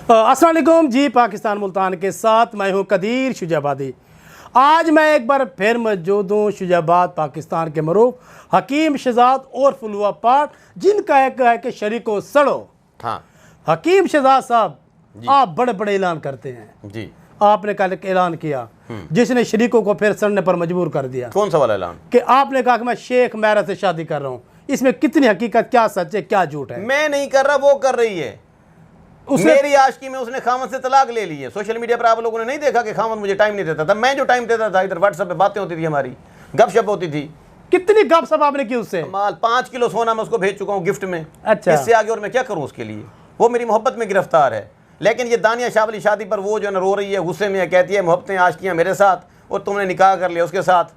अस्सलाम वालेकुम जी। पाकिस्तान मुल्तान के साथ मैं हूं कदीर शुजाबादी। आज मैं एक बार फिर मौजूद हूँ शुजाबाद पाकिस्तान के मरूफ हकीम शहजाद और फुलवा पाट, जिनका एक है कि शरीको सड़ो। हाँ हकीम शहजाद साहब, आप बड़े बड़े ऐलान करते हैं जी। आपने कल एक ऐलान किया जिसने शरीकों को फिर सड़ने पर मजबूर कर दिया। कौन सा वाला ऐलान? कि आपने कहा कि मैं शेख मैरा से शादी कर रहा हूँ। इसमें कितनी हकीकत, क्या सच है, क्या झूठ है? मैं नहीं कर रहा, वो कर रही है। मेरी आशिकी में उसने खामद से तलाक ले ली है। सोशल मीडिया पर आप लोगों ने नहीं देखा कि खामद मुझे टाइम नहीं देता था? मैं जो टाइम देता था, इधर व्हाट्सएप पे बातें होती थी, हमारी गपशप होती थी। कितनी गपशप आपने की उससे? माल 5 किलो सोना मैं उसको भेज चुका हूँ गिफ्ट में। अच्छा। इससे आगे और मैं क्या करूँ उसके लिए? वो मेरी मोहब्बत में गिरफ्तार है। लेकिन ये दानिया शाह वाली शादी पर वो जो है रो रही है, गुस्से में कहती है मोहब्बतें आशिकियाँ मेरे साथ और तुमने निकाह कर लिया उसके साथ।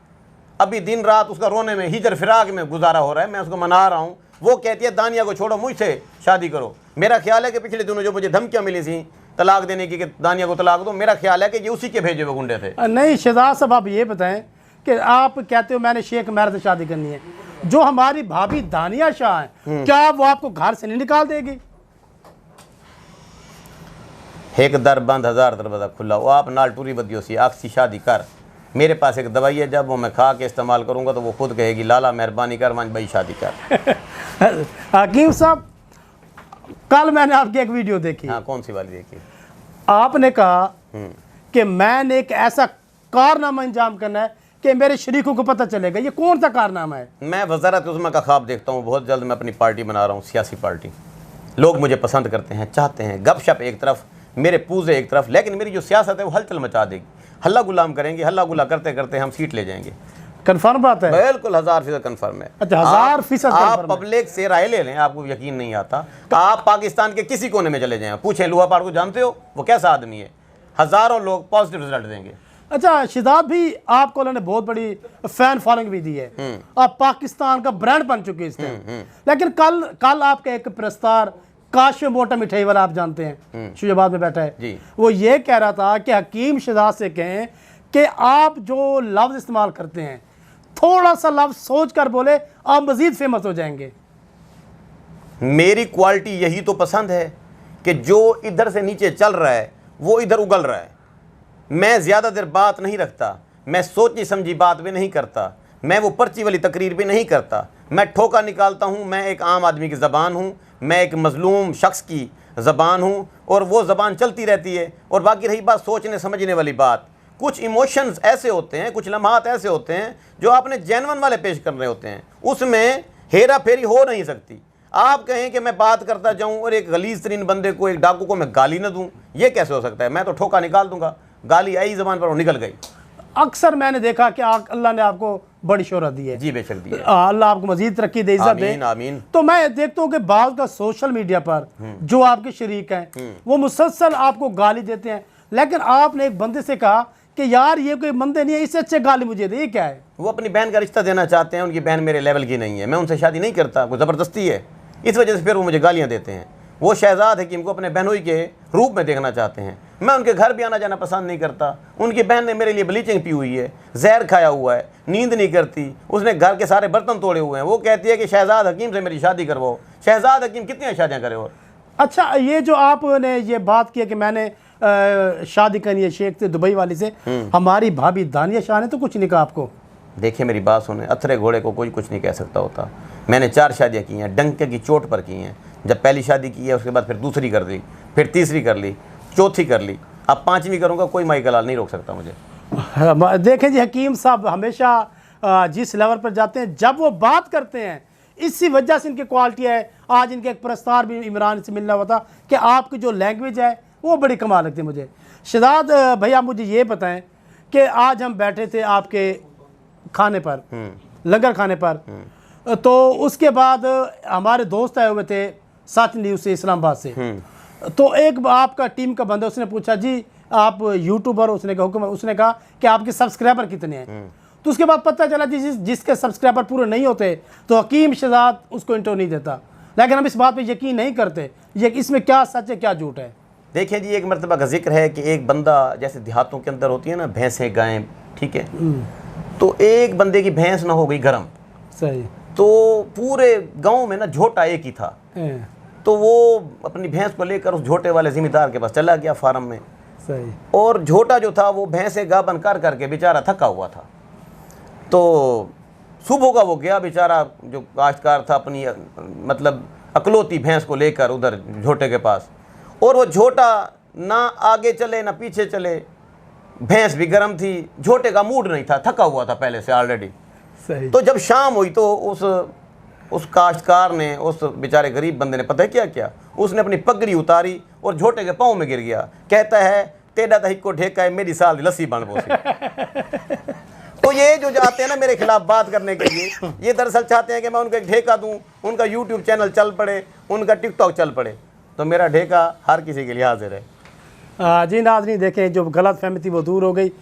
अभी दिन रात उसका रोने में, हिजर फिराक में गुजारा हो रहा है। मैं उसको मना रहा हूँ। वो कहती है दानिया को छोड़ो, मुझसे शादी करो। मेरा ख्याल है कि पिछले दिनों जो मुझे धमकियाँ मिली थी तलाक देने की कि दानिया को तलाक दो, मेरा ख्याल है कि ये उसी के भेजे हुए गुंडे थे। नहीं शहजाद साहब, आप ये बताएं कि आप कहते हो मैंने शेख मैरा से शादी करनी है, जो हमारी भाभी दानिया शाह है, क्या वो आपको घर से नहीं निकाल देगी? एक दर बंद हजार दरवाजा खुला। वो आप नाल टूरी बदियो सी आखसी शादी कर। मेरे पास एक दवाई है, जब वो मैं खा के इस्तेमाल करूंगा तो वो खुद कहेगी लाला मेहरबानी कर, मान भाई शादी कर। हकीम साहब, कल मैंने आपकी एक वीडियो देखी। हाँ, कौन सी वाली देखी? आपने कहा कि मैंने एक ऐसा कारनामा अंजाम करना है कि मेरे शरीकों को पता चलेगा। ये कौन सा कारनामा है? मैं वज़ारत उज़्मा का ख्वाब देखता हूँ। बहुत जल्द मैं अपनी पार्टी बना रहा हूँ, सियासी पार्टी। लोग मुझे पसंद करते हैं, चाहते हैं। गपशप एक तरफ, मेरे पूजे एक तरफ, लेकिन मेरी जो सियासत है वो हलचल मचा देगी। हल्ला गुलाम करेंगे, हल्ला गुला करते करते हम सीट ले जाएंगे। कंफर्म बात है? बिल्कुल 1000% कंफर्म है। अच्छा, 1000% आप पब्लिक से राय ले लें, आपको यकीन नहीं आता। आप पाकिस्तान के किसी कोने में चले जाएं, पूछें लुहा पाड़ को जानते हो वो कैसा आदमी है, हजारों लोग पॉजिटिव रिजल्ट देंगे। अच्छा शहजाद भी, आपको उन्होंने बहुत बड़ी फैन फॉलोइंग भी दी है, आप पाकिस्तान का ब्रांड बन चुके हैं इस टाइम। लेकिन कल आपका एक प्रस्तार काश मोटा मिठाई वाला, आप जानते हैं, शुजाबाद में बैठा है जी। वो ये कह रहा था कि हकीम शहजाद से कहें कि आप जो लफ्ज इस्तेमाल करते हैं, थोड़ा सा लफ्ज सोच कर बोले, आप मजीद फेमस हो जाएंगे। मेरी क्वालिटी यही तो पसंद है कि जो इधर से नीचे चल रहा है वो इधर उगल रहा है। मैं ज़्यादा देर बात नहीं रखता, मैं सोची समझी बात भी नहीं करता, मैं वो पर्ची वाली तकरीर भी नहीं करता। मैं ठोका निकालता हूँ। मैं एक आम आदमी की ज़बान हूँ, मैं एक मज़लूम शख्स की ज़बान हूँ और वो ज़बान चलती रहती है। और बाकी रही बात सोचने समझने वाली बात, कुछ इमोशंस ऐसे होते हैं, कुछ लम्हात ऐसे होते हैं जो आपने जेन्युइन वाले पेश कर रहे होते हैं, उसमें हेरा फेरी हो नहीं सकती। आप कहें कि मैं बात करता जाऊं और एक गलीज़ तरीन बंदे को, एक डाकू को मैं गाली न दूं, ये कैसे हो सकता है? मैं तो ठोका निकाल दूंगा, गाली आई ज़बान पर वो निकल गई। अक्सर मैंने देखा कि अल्लाह ने आपको बड़ी शोहरत दी है। जी बेशक दी है। अल्लाह आपको मजीद तरक्की दे, इज्जत दे। आमीन। तो मैं देखता हूँ कि बाज़ का सोशल मीडिया पर जो आपके शरीक हैं वो मुसलसल आपको गाली देते हैं, लेकिन आपने एक बंदे से कहा कि यार ये कोई बंदे नहीं है, इससे अच्छे गाली मुझे दे। ये क्या है? वो अपनी बहन का रिश्ता देना चाहते हैं, उनकी बहन मेरे लेवल की नहीं है, मैं उनसे शादी नहीं करता, कोई ज़बरदस्ती है, इस वजह से फिर वो मुझे गालियाँ देते हैं। वो शहजाद हकीम को अपने बहनोई के रूप में देखना चाहते हैं। मैं उनके घर भी आना जाना पसंद नहीं करता। उनकी बहन ने मेरे लिए ब्लीचिंग पी हुई है, जहर खाया हुआ है, नींद नहीं करती, उसने घर के सारे बर्तन तोड़े हुए हैं। वो कहती है कि शहजाद हकीम से मेरी शादी करवाओ। शहजाद हकीम कितनी शादियाँ करे? और अच्छा, ये जो आपने ये बात की कि मैंने शादी करनी है शेख से, दुबई वाली से, हमारी भाभी दानिया शाह ने तो कुछ नहीं कहा आपको? देखिए मेरी बात सुने, अथरे घोड़े को कोई कुछ नहीं कह सकता होता। मैंने 4 शादियाँ की हैं, डंके की चोट पर की हैं। जब पहली शादी की है उसके बाद फिर दूसरी कर ली, फिर तीसरी कर ली, चौथी कर ली, अब 5वीं करूँगा। कोई माई कलाल नहीं रोक सकता मुझे। देखें जी, हकीम साहब हमेशा जिस लेवल पर जाते हैं, जब वो बात करते हैं, इसी वजह से इनकी क्वालिटी है। आज इनके एक प्रस्तार भी इमरान से मिलना हुआ था कि आपकी जो लैंग्वेज है वो बड़ी कमाल लगती है मुझे। शहजाद भैया, मुझे ये बताएं कि आज हम बैठे थे आपके खाने पर, लंगर खाने पर, तो उसके बाद हमारे दोस्त आए हुए थे साथ न्यूज़ से, इस्लामाबाद से। तो एक आपका टीम का बंदा, उसने पूछा जी आप यूट्यूबर? उसने कहा हुक्म। उसने कहा कि आपके सब्सक्राइबर कितने हैं? तो उसके बाद पता चला जी जिसके सब्सक्राइबर पूरे नहीं होते तो हकीम शहजाद उसको इंटरव्यू नहीं देता। लेकिन हम इस बात पे यकीन नहीं करते, ये इसमें क्या सच है क्या झूठ है? देखिए जी, एक मरतबा का जिक्र है कि एक बंदा, जैसे देहातों के अंदर होती है ना भैंसें गायें, ठीक है, तो एक बंदे की भैंस ना हो गई गर्म, सही, तो पूरे गांव में ना झोटा एक ही था। तो वो अपनी भैंस को लेकर उस झोटे वाले ज़िम्मेदार के पास चला गया फार्म में। सही। और झोटा जो था वो भैंसे गाबन कर करके बेचारा थका हुआ था। तो सुबह का वो गया बेचारा, जो काश्तकार था, अपनी मतलब अकलौती भैंस को लेकर उधर झोटे के पास। और वो झोटा ना आगे चले ना पीछे चले, भैंस भी गर्म थी, झोटे का मूड नहीं था, थका हुआ था पहले से ऑलरेडी। सही। तो जब शाम हुई तो उस काश्तकार ने, उस बेचारे गरीब बंदे ने पता है क्या किया, उसने अपनी पगड़ी उतारी और झोटे के पाँव में गिर गया। कहता है तेरा दही को ढेका है, मेरी साल लस्सी बन बोसी। तो ये जो जाते हैं ना मेरे खिलाफ बात करने के लिए, ये दरअसल चाहते हैं कि मैं उनको एक ढेका दूं, उनका यूट्यूब चैनल चल पड़े, उनका टिकटॉक चल पड़े। तो मेरा ढेका हर किसी के लिए हाजिर है। जी नाज़रीन, देखें जो गलत फहमी थी वो दूर हो गई।